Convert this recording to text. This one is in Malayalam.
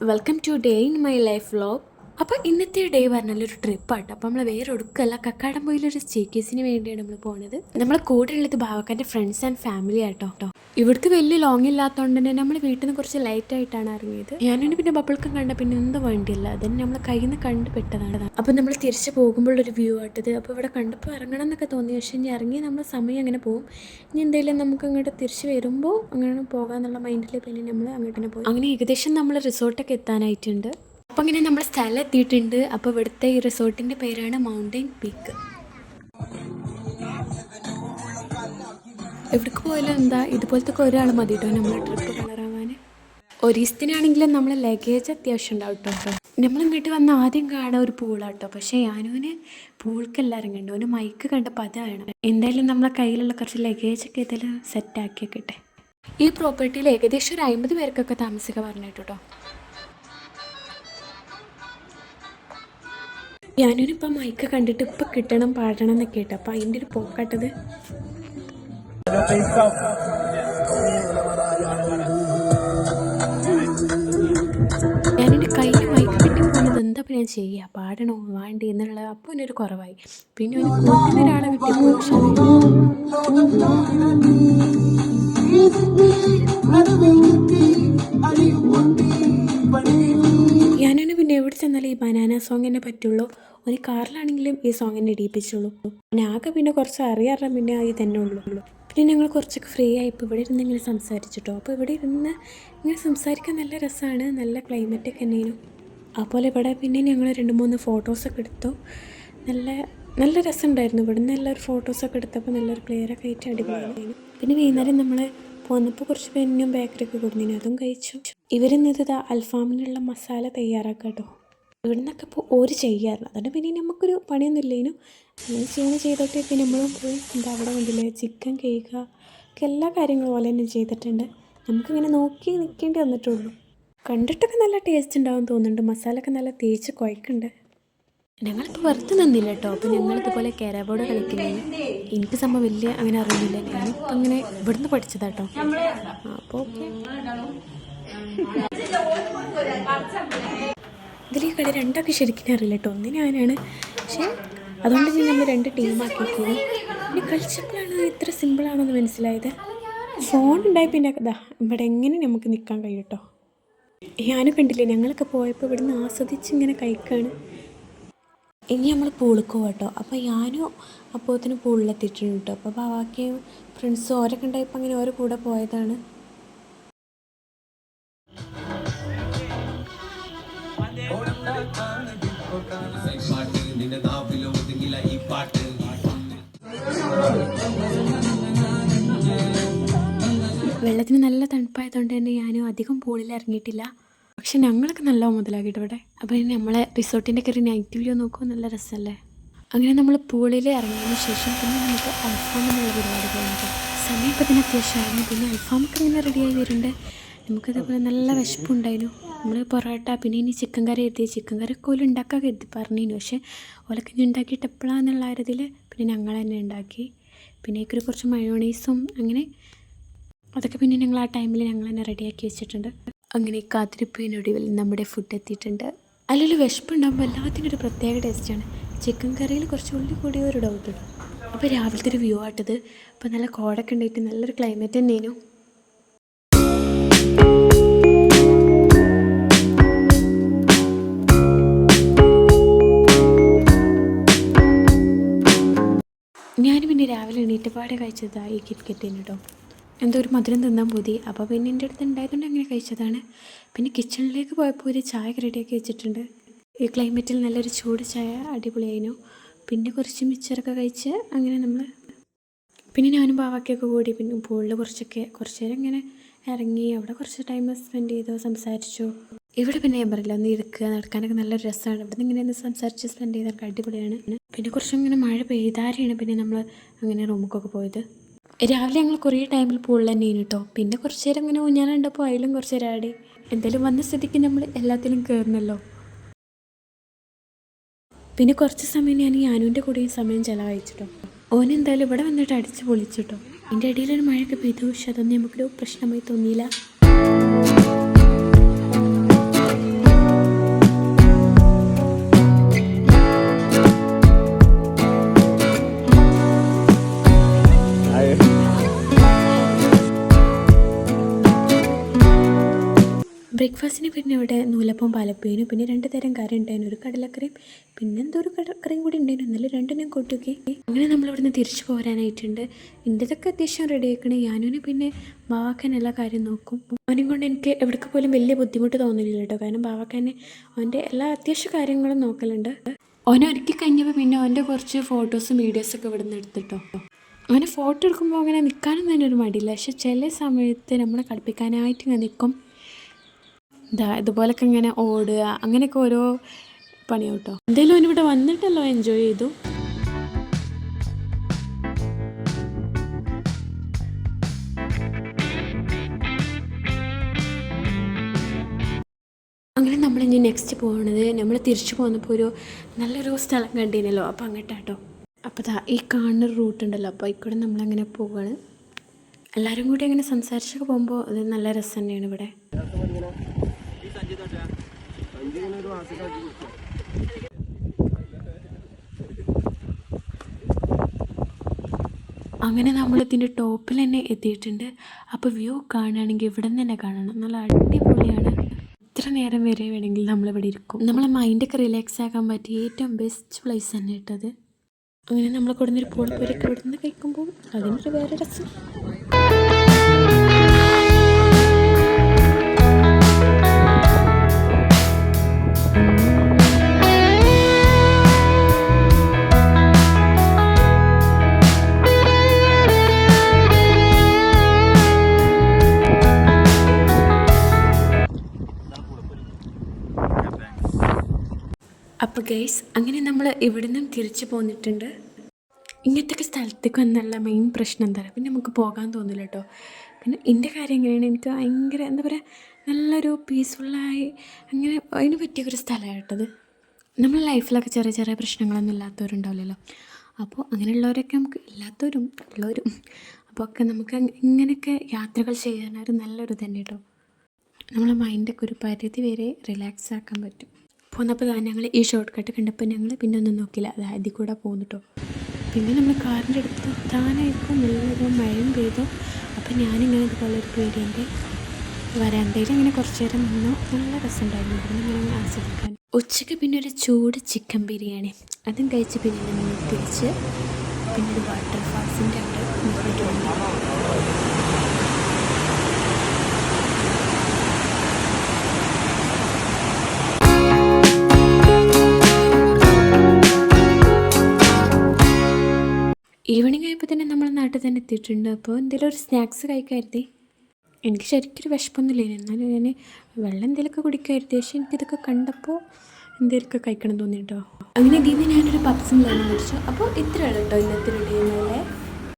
Welcome to day in my life vlog. അപ്പോൾ ഇന്നത്തെ ഡേ പറഞ്ഞാലൊരു ട്രിപ്പാട്ടോ. അപ്പോൾ നമ്മൾ വേറെ ഒടുക്കല്ല, കക്കാടംപൊയിലൊരു സ്റ്റേക്കേഴ്സിന് വേണ്ടിയാണ് നമ്മൾ പോകുന്നത്. നമ്മളെ കൂടെ ഉള്ളത് ഭാവക്കാൻ്റെ ഫ്രണ്ട്സ് ആൻഡ് ഫാമിലി ആട്ടോ. ഇവിടേക്ക് വലിയ ലോങ് ഇല്ലാത്തതുകൊണ്ട് തന്നെ നമ്മൾ വീട്ടിൽ നിന്ന് കുറച്ച് ലൈറ്റായിട്ടാണ് ഇറങ്ങിയത്. ഞാനും പിന്നെ ബബിൾക്കും കണ്ട പിന്നെ എന്ത് വേണ്ടിയില്ല, അതന്നെ നമ്മളെ കയ്യിൽ നിന്ന് കണ്ട് പെട്ടതാണ്. അപ്പോൾ നമ്മൾ തിരിച്ച് പോകുമ്പോഴൊരു വ്യൂ ആട്ടത്. അപ്പോൾ ഇവിടെ കണ്ടപ്പോൾ ഇറങ്ങണം എന്നൊക്കെ തോന്നി, പക്ഷേ ഇനി ഇറങ്ങി നമ്മൾ സമയം അങ്ങനെ പോകും. ഇനി എന്തെങ്കിലും നമുക്ക് അങ്ങോട്ട് തിരിച്ച് വരുമ്പോൾ അങ്ങനെ പോകാമെന്നുള്ള മൈൻഡിൽ പിന്നെ നമ്മൾ അങ്ങോട്ട് തന്നെ പോയി. അങ്ങനെ ഏകദേശം നമ്മൾ റിസോർട്ടൊക്കെ എത്താനായിട്ടുണ്ട്. അപ്പോൾ അങ്ങനെ നമ്മൾ സ്ഥലം എത്തിയിട്ടുണ്ട്. അപ്പോൾ ഇവിടുത്തെ ഈ റിസോർട്ടിൻ്റെ പേരാണ് മൗണ്ടൻ പീക്ക്. എവിടേക്ക് പോയാലും എന്താ ഇതുപോലത്തെ ഒരാൾ മതി കേട്ടോ നമ്മൾ ട്രിപ്പ് കളറാവാൻ. ഒരീസത്തിനാണെങ്കിലും നമ്മൾ ലഗേജ് അത്യാവശ്യം ഉണ്ടാവും കേട്ടോ. നമ്മളിങ്ങോട്ട് വന്ന് ആദ്യം കാണാൻ ഒരു പൂളാട്ടോ, പക്ഷേ ഞാനോന് പൂൾക്കെല്ലാം ഇറങ്ങണ്ട, ഓന് മൈക്ക് കണ്ടപ്പോൾ അതാണ്. എന്തായാലും നമ്മളെ കയ്യിലുള്ള കുറച്ച് ലഗേജൊക്കെ ഇതിൽ സെറ്റാക്കി വെക്കട്ടെ. ഈ പ്രോപ്പർട്ടിയിൽ ഏകദേശം ഒരു 50 പേർക്കൊക്കെ താമസിക്കാൻ പറഞ്ഞിട്ട് കേട്ടോ. ഞാനൊരിപ്പോൾ മൈക്ക് കണ്ടിട്ട് ഇപ്പം കിട്ടണം പാടണം എന്നൊക്കെ കേട്ടോ. അപ്പോൾ അതിൻ്റെ ഒരു പോക്കാട്ടത്. ഞാനെൻ്റെ കയ്യിൽ മൈക്ക് കിട്ടി പോകുന്നത് എന്താ ഞാൻ ചെയ്യുക, പാടണോ വേണ്ടി എന്നുള്ളത് അപ്പോൾ എന്നൊരു കുറവായി. പിന്നെ ഒരാളെ കിട്ടിയപ്പോൾ ഞാനൊന്ന് പിന്നെ എവിടെ ചെന്നാലും ഈ ബനാന സോങ് തന്നെ പറ്റുള്ളൂ. ഒരു കാറിലാണെങ്കിലും ഈ സോങ് തന്നെ ഇടിയിപ്പിച്ചുള്ളൂ. ആകെ പിന്നെ കുറച്ച് അറിയാറ് പിന്നെ ഇത് തന്നെ ഉള്ളൂ. പിന്നെ ഞങ്ങൾ കുറച്ചൊക്കെ ഫ്രീ ആയി ഇപ്പോൾ ഇവിടെ ഇരുന്ന് ഇങ്ങനെ സംസാരിച്ചിട്ടോ. അപ്പോൾ ഇവിടെ ഇരുന്ന് ഇങ്ങനെ സംസാരിക്കാൻ നല്ല രസമാണ്, നല്ല ക്ലൈമറ്റൊക്കെ തന്നെയാണ്. അതുപോലെ ഇവിടെ പിന്നെ ഞങ്ങൾ 2-3 ഫോട്ടോസൊക്കെ എടുത്തു. നല്ല രസമുണ്ടായിരുന്നു. ഇവിടെ നിന്ന് എല്ലാവരും ഫോട്ടോസൊക്കെ എടുത്തപ്പോൾ നല്ലൊരു ക്ലിയറൊക്കെ ആയിട്ട് അടിപൊളിയായിരുന്നു. പിന്നെ വൈകുന്നേരം നമ്മൾ പോന്നപ്പോൾ കുറച്ച് പെന്നും ബേക്കറിയൊക്കെ കൊടുത്തിനു, അതും കഴിച്ചു. ഇവരിന്നത് അൽഫാമിനുള്ള മസാല തയ്യാറാക്കാം കേട്ടോ. ഇവിടെ നിന്നൊക്കെ ഇപ്പോൾ ഓര് ചെയ്യാറുണ്ട്, അതുകൊണ്ട് പിന്നെ നമുക്കൊരു പണിയൊന്നും ഇല്ലേനും അങ്ങനെ ചെയ്തിട്ട് പിന്നെ നമ്മളും പോയി എന്താ അവിടെ കണ്ടില്ലേ ചിക്കൻ കേക്ക് ഒക്കെ എല്ലാ കാര്യങ്ങളും പോലെ തന്നെ ചെയ്തിട്ടുണ്ട്. നമുക്കിങ്ങനെ നോക്കി നിൽക്കേണ്ടി വന്നിട്ടുള്ളൂ. കണ്ടിട്ടൊക്കെ നല്ല ടേസ്റ്റ് ഉണ്ടാവും തോന്നുന്നുണ്ട്, മസാല ഒക്കെ നല്ല തേച്ച് കുഴക്കുന്നുണ്ട്. ഞങ്ങളിപ്പോൾ വെറുതെ നിന്നില്ല കേട്ടോ. അപ്പോൾ ഞങ്ങളിതുപോലെ ക്യാരം ബോർഡ് കളിക്കുന്നതിന് എനിക്ക് സംഭവം വലിയ അങ്ങനെ അറിയില്ല, ഞാനിപ്പോൾ അങ്ങനെ ഇവിടുന്ന് പഠിച്ചതാട്ടോ. അപ്പോൾ ഓക്കെ, ഇതിൽ ഈ കളി രണ്ടൊക്കെ ശരിക്കും അറിയില്ല കേട്ടോ. ഒന്നിന് ഞാനാണ്, പക്ഷേ അതുകൊണ്ട് ഞാൻ നമ്മൾ 2 ടീമാക്കിയിരിക്കുന്നു. പിന്നെ കളിച്ചപ്പോഴാണ് ഇത്ര സിമ്പിളാണെന്ന് മനസ്സിലായത്. ഫോൺ ഉണ്ടായി പിന്നെ ഇവിടെ എങ്ങനെ നമുക്ക് നിൽക്കാൻ കഴിയും കേട്ടോ. ഞാനും കണ്ടില്ലേ, ഞങ്ങളൊക്കെ പോയപ്പോൾ ഇവിടുന്ന് ആസ്വദിച്ച് ഇങ്ങനെ കഴിക്കുകയാണ്. ഇനി നമ്മൾ പൂളിൽ പോകാം കേട്ടോ. അപ്പോൾ ഞാനും അപ്പോഴത്തേനും പൂളിലെത്തിയിട്ടുണ്ട് കേട്ടോ. അപ്പോൾ ബാക്കി ഫ്രണ്ട്സ് ഓരൊക്കെ ഉണ്ടായപ്പോൾ അങ്ങനെ ഓരോ കൂടെ പോയതാണ്. വെള്ളത്തിന് നല്ല തണുപ്പായതുകൊണ്ട് തന്നെ ഞാനും അധികം പൂളിൽ ഇറങ്ങിയിട്ടില്ല, പക്ഷെ ഞങ്ങളൊക്കെ നല്ല മുതലാക്കിയിട്ട് ഇവിടെ. അപ്പോൾ ഇനി നമ്മളെ റിസോർട്ടിൻ്റെ ഒക്കെ ഒരു നൈറ്റ് വ്യൂ നോക്കുമ്പോൾ നല്ല രസമല്ലേ. അങ്ങനെ നമ്മൾ പൂളിൽ ഇറങ്ങിയതിന് ശേഷം പിന്നെ നമുക്ക് അൽഫാമിനുള്ള പരിപാടി പോകുന്നത്. സമയം ഇപ്പോൾ തന്നെ അത്യാവശ്യമായിരുന്നു. പിന്നെ അൽഫാമൊക്കെ ഇങ്ങനെ റെഡിയായി വരുന്നുണ്ട്. നമുക്കതേപോലെ നല്ല വിശപ്പുണ്ടായിരുന്നു. നമ്മൾ പൊറോട്ട പിന്നെ ഇനി ചിക്കൻ കറി എത്തി. ചിക്കൻ കറി ഒക്കെ ഓല് ഉണ്ടാക്കാൻ കരുതി പറഞ്ഞിരുന്നു, പക്ഷേ ഓലൊക്കെ ഇനി ഉണ്ടാക്കിയിട്ട് എപ്പോഴാണെന്നുള്ള കാര്യത്തിൽ പിന്നെ ഞങ്ങൾ തന്നെ ഉണ്ടാക്കി. പിന്നെ ഇതിൽ കുറച്ച് മയോണൈസും അങ്ങനെ അതൊക്കെ പിന്നെ ഞങ്ങൾ ആ ടൈമിൽ ഞങ്ങൾ തന്നെ റെഡിയാക്കി വെച്ചിട്ടുണ്ട്. അങ്ങനെ കാത്തിരിപ്പിനൊടുവിൽ നമ്മുടെ ഫുഡ് എത്തിയിട്ടുണ്ട്. അതിലൊരു വിശപ്പുണ്ടാകുമ്പോൾ എല്ലാത്തിനും ഒരു പ്രത്യേക ടേസ്റ്റാണ്. ചിക്കൻ കറിയിൽ കുറച്ച് ഉള്ളി കൂടിയ ഒരു ഡൗട്ട് ഉണ്ട്. അപ്പോൾ രാവിലത്തെ ഒരു വ്യൂ ആട്ടത്. അപ്പോൾ നല്ല കോടൊക്കെ ഉണ്ടായിട്ട് നല്ലൊരു ക്ലൈമറ്റ് തന്നെയായിരുന്നു. ഞാൻ പിന്നെ രാവിലെ എണീറ്റപ്പാടെ കഴിച്ചതാണ് ഈ കിറ്റ്കറ്റിന് കേട്ടോ. എന്തോ ഒരു മധുരം തിന്നാൻ പോതി. അപ്പോൾ പിന്നെ എൻ്റെ അടുത്ത് ഉണ്ടായതുകൊണ്ട് അങ്ങനെ കഴിച്ചതാണ്. പിന്നെ കിച്ചണിലേക്ക് പോയപ്പോൾ ഒരു ചായ റെഡിയാക്കി വെച്ചിട്ടുണ്ട്. ഈ ക്ലൈമറ്റിൽ നല്ലൊരു ചൂട് ചായ അടിപൊളിയായിരുന്നു. പിന്നെ കുറച്ച് മിച്ചറൊക്കെ കഴിച്ച് അങ്ങനെ നമ്മൾ പിന്നെ ഞാനും ബാവയ്ക്കൊക്കെ കൂടി പിന്നെ പൂളിൽ കുറച്ച് നേരം ഇങ്ങനെ ഇറങ്ങി അവിടെ കുറച്ച് ടൈം സ്പെൻഡ് ചെയ്തു, സംസാരിച്ചു. ഇവിടെ പിന്നെ ഞാൻ പറയില്ല, ഒന്ന് ഇരിക്കുക നടക്കാനൊക്കെ നല്ലൊരു രസമാണ്. ഇവിടെ നിന്ന് ഇങ്ങനെ ഒന്ന് സംസാരിച്ച് സ്പെൻഡ് ചെയ്തൊക്കെ അടിപൊളിയാണ്. പിന്നെ കുറച്ചും ഇങ്ങനെ മഴ പെയ്താരെയാണ് പിന്നെ നമ്മൾ അങ്ങനെ റൂമിലേക്കൊക്കെ പോയത്. രാവിലെ ഞങ്ങൾ കുറേ ടൈമിൽ പൂളിൽ തന്നെയാണ് കേട്ടോ. പിന്നെ കുറച്ച് നേരം ഇങ്ങനെ ഊഞ്ഞാലുണ്ടപ്പോൾ അതിലും കുറച്ച് നേരം ആടി. എന്തായാലും വന്ന സ്ഥിതിക്ക് നമ്മൾ എല്ലാത്തിലും കയറണമല്ലോ. പിന്നെ കുറച്ച് സമയം ഞാൻ യാനുവിൻ്റെ കൂടെയും സമയം ചിലവഴിച്ചിട്ടോ. ഓനെന്തായാലും ഇവിടെ വന്നിട്ട് അടിച്ച് പൊളിച്ചിട്ടോ. ഇതിൻ്റെ ഇടയിലൊരു മഴയൊക്കെ പെയ്തു, പക്ഷെ അതൊന്നും നമുക്കൊരു പ്രശ്നമായി തോന്നിയില്ല. ബ്രേക്ക്ഫാസ്റ്റിന് പിന്നെ ഇവിടെ നൂലപ്പം പാലപ്പേനും പിന്നെ 2 തരം കറി ഉണ്ടായിരുന്നു. ഒരു കടലക്കറിയും പിന്നെ എന്തോ ഒരു കറിയും കൂടി ഉണ്ടായിരുന്നു. എന്നാലും രണ്ടും ഞാൻ കൂട്ടിയൊക്കെ. അങ്ങനെ നമ്മളിവിടുന്ന് തിരിച്ചു പോരാനായിട്ടുണ്ട്. എൻ്റെതൊക്കെ അത്യാവശ്യം റെഡി ആക്കണേ. ഞാനും പിന്നെ ബാവാക്കാൻ എല്ലാ കാര്യം നോക്കും. അവനും കൊണ്ട് എനിക്ക് എവിടേക്ക് പോലും വലിയ ബുദ്ധിമുട്ട് തോന്നില്ല കേട്ടോ. കാരണം ബാവാക്കാൻ അവൻ്റെ എല്ലാ അത്യാവശ്യ കാര്യങ്ങളും നോക്കലുണ്ട്. അവനെ ഒരുക്കി കഴിഞ്ഞപ്പോൾ പിന്നെ അവൻ്റെ കുറച്ച് ഫോട്ടോസും വീഡിയോസൊക്കെ ഇവിടെ നിന്ന് എടുത്തിട്ടോ. അങ്ങനെ ഫോട്ടോ എടുക്കുമ്പോൾ അങ്ങനെ നിൽക്കാനും തന്നെ ഒരു മടിയില്ല. പക്ഷെ ചില സമയത്ത് നമ്മളെ കളിപ്പിക്കാനായിട്ട് ഇങ്ങനെ നിൽക്കും. ഇതുപോലൊക്കെ ഇങ്ങനെ ഓടുക അങ്ങനെയൊക്കെ ഓരോ പണിയാവും കേട്ടോ. എന്തായാലും അവനിവിടെ വന്നിട്ടല്ലോ എൻജോയ് ചെയ്തു. അങ്ങനെ നമ്മളിനി നെക്സ്റ്റ് പോകുന്നത് നമ്മൾ തിരിച്ചു പോകുന്നപ്പോൾ ഒരു നല്ലൊരു സ്ഥലം കണ്ടിരുന്നല്ലോ. അപ്പോൾ അങ്ങോട്ടാട്ടോ. അപ്പോൾ ഈ കാണുന്ന റൂട്ട് ഉണ്ടല്ലോ, അപ്പോൾ ഇക്കൂടെ നമ്മളങ്ങനെ പോവുകയാണ്. എല്ലാവരും കൂടി അങ്ങനെ സംസാരിച്ചൊക്കെ പോകുമ്പോൾ അത് നല്ല രസം തന്നെയാണ് ഇവിടെ. അങ്ങനെ നമ്മൾ ഇതിൻ്റെ ടോപ്പിൽ തന്നെ എത്തിയിട്ടുണ്ട്. അപ്പോൾ വ്യൂ കാണുകയാണെങ്കിൽ ഇവിടെ നിന്ന് തന്നെ കാണണം. നല്ല അടിപൊളിയാണ്. എത്ര നേരം വരെ വേണമെങ്കിൽ നമ്മളിവിടെ ഇരിക്കും. നമ്മളെ മൈൻഡൊക്കെ റിലാക്സ് ആക്കാൻ പറ്റിയ ഏറ്റവും ബെസ്റ്റ് പ്ലേസ് തന്നെ ഇട്ടത്. അങ്ങനെ നമ്മൾ കൊടുന്നൊരു പോളിപ്പൊരൊക്കെ ഇവിടെ നിന്ന് കഴിക്കുമ്പോൾ അതിനൊരു വേറെ രസം. അപ്പോൾ ഗൈസ് അങ്ങനെ നമ്മൾ ഇവിടെ നിന്നും തിരിച്ചു പോന്നിട്ടുണ്ട്. ഇങ്ങനത്തെ സ്ഥലത്തേക്ക് വന്നുള്ള മെയിൻ പ്രശ്നം എന്താ പറയുക, പിന്നെ നമുക്ക് പോകാൻ തോന്നില്ല കേട്ടോ. പിന്നെ എൻ്റെ കാര്യം എങ്ങനെയാണ്, എനിക്ക് ഭയങ്കര എന്താ പറയുക, നല്ലൊരു പീസ്ഫുള്ളായി അങ്ങനെ അതിന് പറ്റിയൊരു സ്ഥലമാണ് കേട്ടത്. നമ്മുടെ ലൈഫിലൊക്കെ ചെറിയ ചെറിയ പ്രശ്നങ്ങളൊന്നും ഇല്ലാത്തവരുണ്ടാവില്ലല്ലോ. അപ്പോൾ അങ്ങനെയുള്ളവരൊക്കെ നമുക്ക് ഇല്ലാത്തവരും ഉള്ളവരും അപ്പോൾ ഒക്കെ നമുക്ക് ഇങ്ങനെയൊക്കെ യാത്രകൾ ചെയ്യാനൊരു നല്ലൊരു തന്നെ കേട്ടോ. നമ്മളെ മൈൻഡൊക്കെ ഒരു പരിധി വരെ റിലാക്സ് ആക്കാൻ പറ്റും. പോന്നപ്പോൾ ഞങ്ങൾ ഈ ഷോർട്ട് കട്ട് കണ്ടപ്പോൾ ഞങ്ങൾ പിന്നെ ഒന്നും നോക്കില്ല, അതിൽ കൂടെ പോകുന്നു. പിന്നെ നമ്മൾ കാറിൻ്റെ അടുത്ത് എത്താനായപ്പോൾ നല്ലൊരു മഴയും പെയ്തു. അപ്പോൾ ഞാനിങ്ങനെ ഇതുപോലെ ഒരു പേടിൻ്റെ വരാന്തയിൽ ഇങ്ങനെ കുറച്ച് നേരം നിന്നു. നല്ല രസമുണ്ടായിരുന്നു ഇങ്ങനെ ആസ്വദിക്കാൻ. ഉച്ചയ്ക്ക് പിന്നെ ഒരു ചൂട് ചിക്കൻ ബിരിയാണി അതും കഴിച്ച് പിന്നെ നമ്മൾ തിരിച്ച് പിന്നെ ഒരു വാട്ടർഫാൾസിൻ്റെ അവിടെ നിന്നിട്ട് വന്നു. ഈവനിങ് ആയപ്പോൾ തന്നെ നമ്മൾ നാട്ടിൽ തന്നെ എത്തിയിട്ടുണ്ട്. അപ്പോൾ എന്തെങ്കിലും ഒരു സ്നാക്സ് കഴിക്കാരുതി. എനിക്ക് ശരിക്കൊരു വിശപ്പൊന്നുമില്ല, എന്നാലും ഞാൻ വെള്ളം എന്തെങ്കിലുമൊക്കെ കുടിക്കാരുതി. പക്ഷേ എനിക്കിതൊക്കെ കണ്ടപ്പോൾ എന്തെങ്കിലുമൊക്കെ കഴിക്കണം തോന്നി കേട്ടോ. അങ്ങനെ ഇതിന് ഞാനൊരു പപ്സും ലൈനും കുടിച്ചു. അപ്പോൾ ഇത്രയാണ് കേട്ടോ ഇന്നത്തെ വീഡിയോയിലെ.